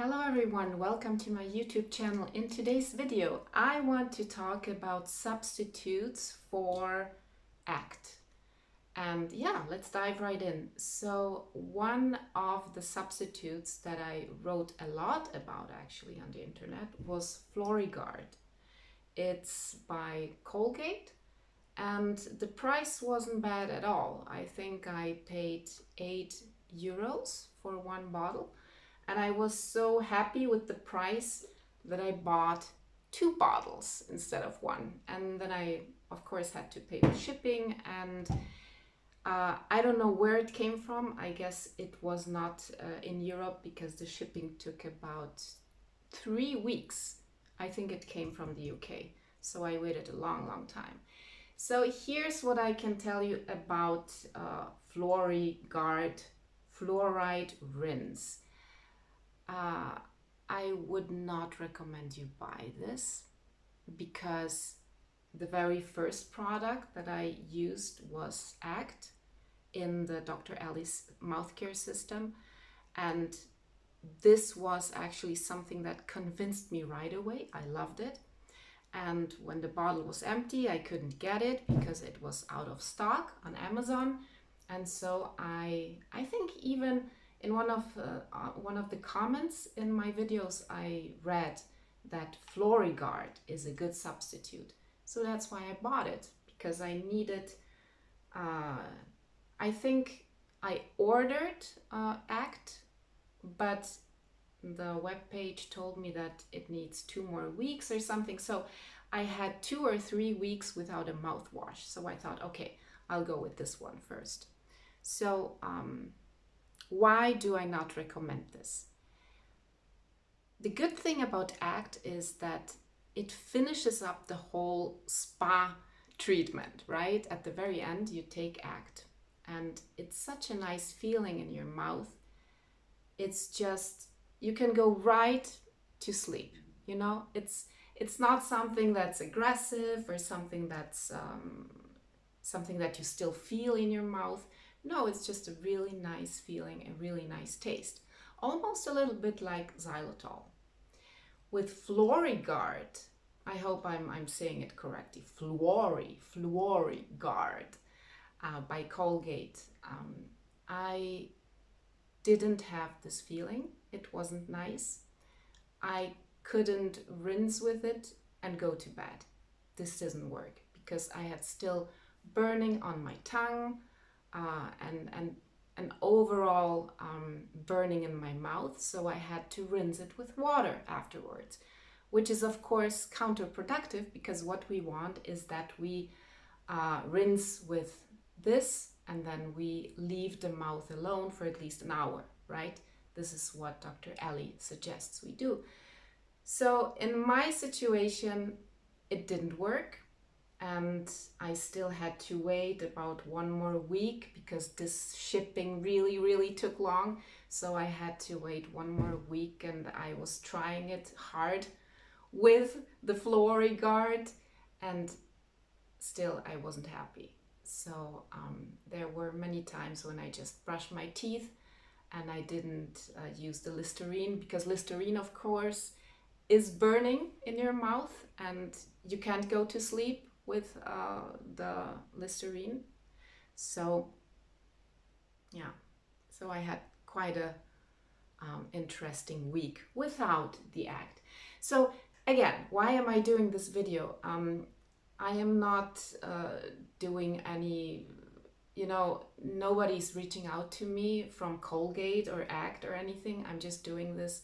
Hello everyone, welcome to my YouTube channel. In today's video, I want to talk about substitutes for ACT. And yeah, let's dive right in. So one of the substitutes that I wrote a lot about actually on the internet was FluoriGard. It's by Colgate and the price wasn't bad at all. I think I paid €8 for one bottle. And I was so happy with the price that I bought 2 bottles instead of one. And then I, of course, had to pay the shipping. And I don't know where it came from. I guess it was not in Europe because the shipping took about 3 weeks. I think it came from the UK. So I waited a long time. So here's what I can tell you about FluoriGard Fluoride Rinse. I would not recommend you buy this because the very first product that I used was ACT in the Dr. Ellie's mouth care system, and this was actually something that convinced me right away. I loved it, and when the bottle was empty I couldn't get it because it was out of stock on Amazon. And so I think even in one of the comments in my videos, I read that FluoriGard is a good substitute. So that's why I bought it, because I needed, I think I ordered ACT, but the webpage told me that it needs 2 more weeks or something. So I had 2 or 3 weeks without a mouthwash. So I thought, okay, I'll go with this one first. So, why do I not recommend this? The good thing about ACT is that it finishes up the whole spa treatment, right? At the very end, you take ACT, and it's such a nice feeling in your mouth. It's just, you can go right to sleep, you know? It's not something that's aggressive or something that's something that you still feel in your mouth. No, it's just a really nice feeling, a really nice taste. Almost a little bit like xylitol. With FluoriGard, I hope I'm saying it correctly, FluoriGard by Colgate. I didn't have this feeling. It wasn't nice. I couldn't rinse with it and go to bed. This doesn't work because I had still burning on my tongue, and an overall burning in my mouth, so I had to rinse it with water afterwards, which is of course counterproductive because what we want is that we rinse with this and then we leave the mouth alone for at least an hour, right? This is what Dr. Ellie suggests we do. So in my situation, it didn't work. And I still had to wait about 1 more week because this shipping really took long. So I had to wait 1 more week, and I was trying it hard with the FluoriGard and still I wasn't happy. So there were many times when I just brushed my teeth and I didn't use the Listerine, because Listerine of course is burning in your mouth and you can't go to sleep with the Listerine. So yeah, so I had quite a interesting week without the ACT. So again, why am I doing this video? I am not doing any, you know, nobody's reaching out to me from Colgate or ACT or anything. I'm just doing this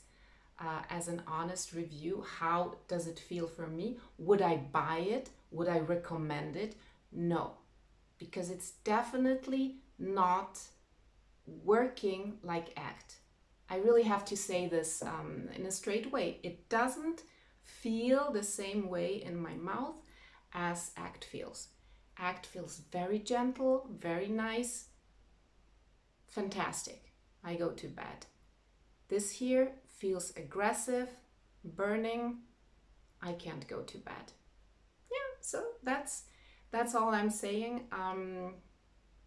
as an honest review. How does it feel for me? Would I buy it? Would I recommend it? No, because it's definitely not working like ACT. I really have to say this in a straight way. It doesn't feel the same way in my mouth as ACT feels. ACT feels very gentle, very nice, fantastic. I go to bed. This here feels aggressive, burning. I can't go to bed. So that's all I'm saying.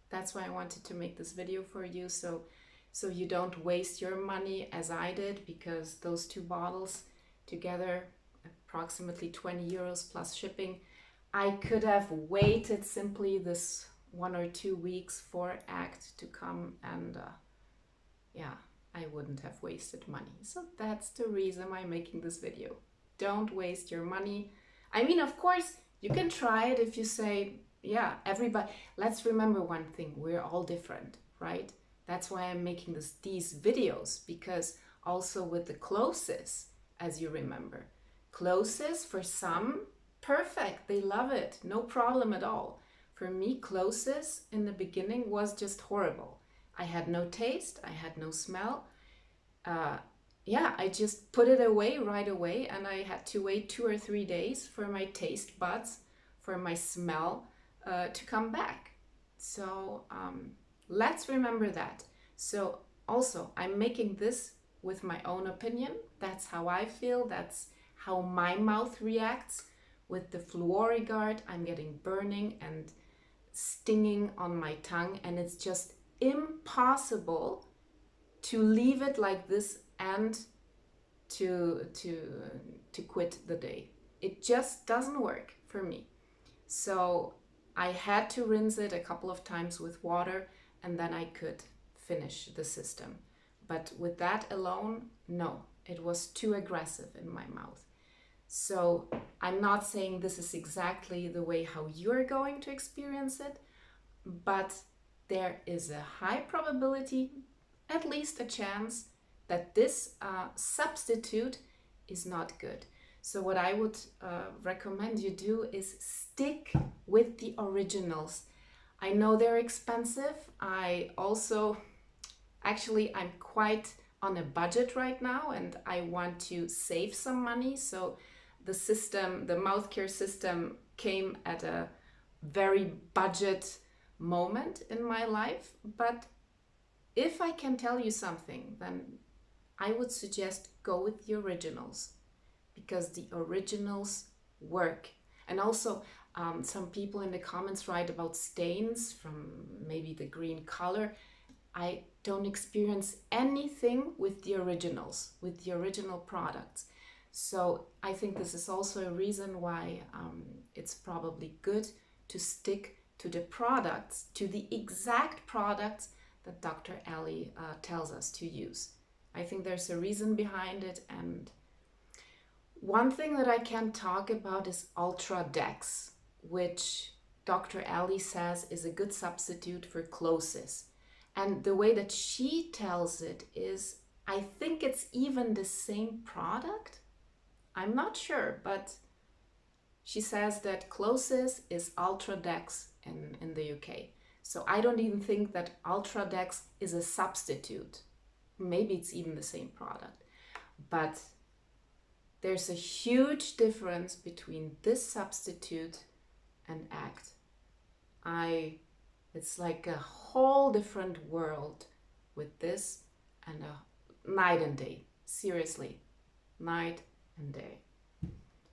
That's why I wanted to make this video for you. So so you don't waste your money as I did, because those 2 bottles together, approximately 20 euros plus shipping. I could have waited simply this 1 or 2 weeks for ACT to come, and yeah, I wouldn't have wasted money. So that's the reason I'm making this video. Don't waste your money. I mean, of course, you can try it if you say, yeah, everybody. Let's remember one thing, we're all different, right? That's why I'm making these videos, because also with the closes, as you remember, closes for some, perfect, they love it, no problem at all. For me, closes in the beginning was just horrible. I had no taste, I had no smell. Yeah, I just put it away right away, and I had to wait 2 or 3 days for my taste buds, for my smell to come back. So let's remember that. So also, I'm making this with my own opinion. That's how I feel. That's how my mouth reacts. With the FluoriGard, I'm getting burning and stinging on my tongue, and it's just impossible to leave it like this and to quit the day. It just doesn't work for me. So I had to rinse it a couple of times with water, and then I could finish the system. But with that alone, no, it was too aggressive in my mouth. So I'm not saying this is exactly the way how you're going to experience it, but there is a high probability, at least a chance, that this substitute is not good. So what I would recommend you do is stick with the originals. I know they're expensive. I'm quite on a budget right now, and I want to save some money. So the mouth care system came at a very budget moment in my life. But if I can tell you something, then I would suggest go with the originals, because the originals work. And also some people in the comments write about stains from maybe the green color. I don't experience anything with the originals, with the original products. So I think this is also a reason why it's probably good to stick to the products, to the exact products that Dr. Ellie tells us to use. I think there's a reason behind it. And one thing that I can talk about is Ultra Dex, which Dr. Ellie says is a good substitute for closes. And the way that she tells it is, I think it's even the same product. I'm not sure, but she says that closes is Ultra Dex in the UK. So I don't even think that Ultra Dex is a substitute. Maybe it's even the same product. But there's a huge difference between this substitute and ACT. It's like a whole different world with this, and a night and day. Seriously, night and day.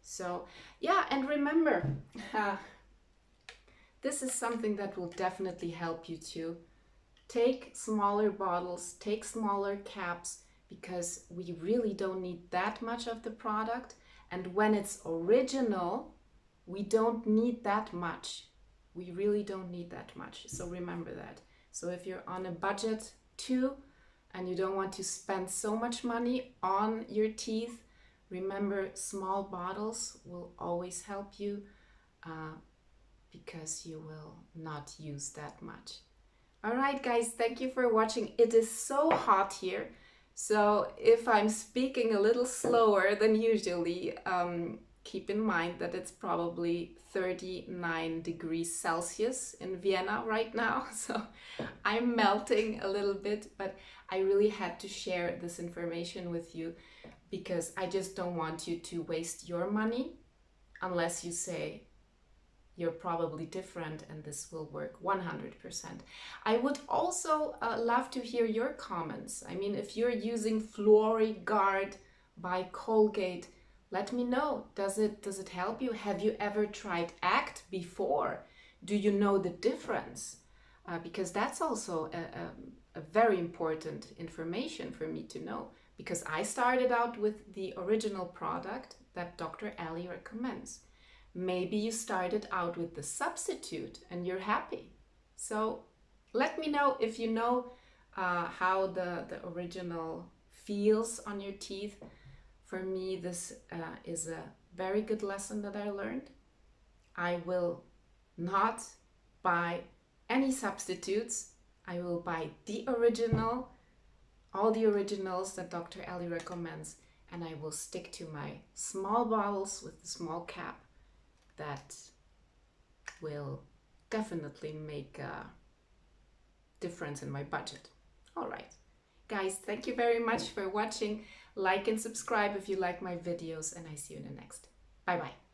So yeah, and remember, this is something that will definitely help you too. Take smaller bottles, take smaller caps, because we really don't need that much of the product. And when it's original, we don't need that much. We really don't need that much. So remember that. So if you're on a budget too, and you don't want to spend so much money on your teeth, remember, small bottles will always help you, because you will not use that much. All right, guys, thank you for watching. It is so hot here. So if I'm speaking a little slower than usually, keep in mind that it's probably 39 degrees Celsius in Vienna right now. So I'm melting a little bit, but I really had to share this information with you, because I just don't want you to waste your money unless you say you're probably different and this will work 100%. I would also love to hear your comments. I mean, if you're using FluoriGard by Colgate, let me know. Does it help you? Have you ever tried ACT before? Do you know the difference? Because that's also a a very important information for me to know, because I started out with the original product that Dr. Ellie recommends. Maybe you started out with the substitute and you're happy. So let me know if you know how the original feels on your teeth. For me, this is a very good lesson that I learned. I will not buy any substitutes. I will buy the original, all the originals that Dr. Ellie recommends, and I will stick to my small bottles with the small cap. That will definitely make a difference in my budget. All right, guys, thank you very much for watching. Like and subscribe if you like my videos, and I see you in the next. Bye bye.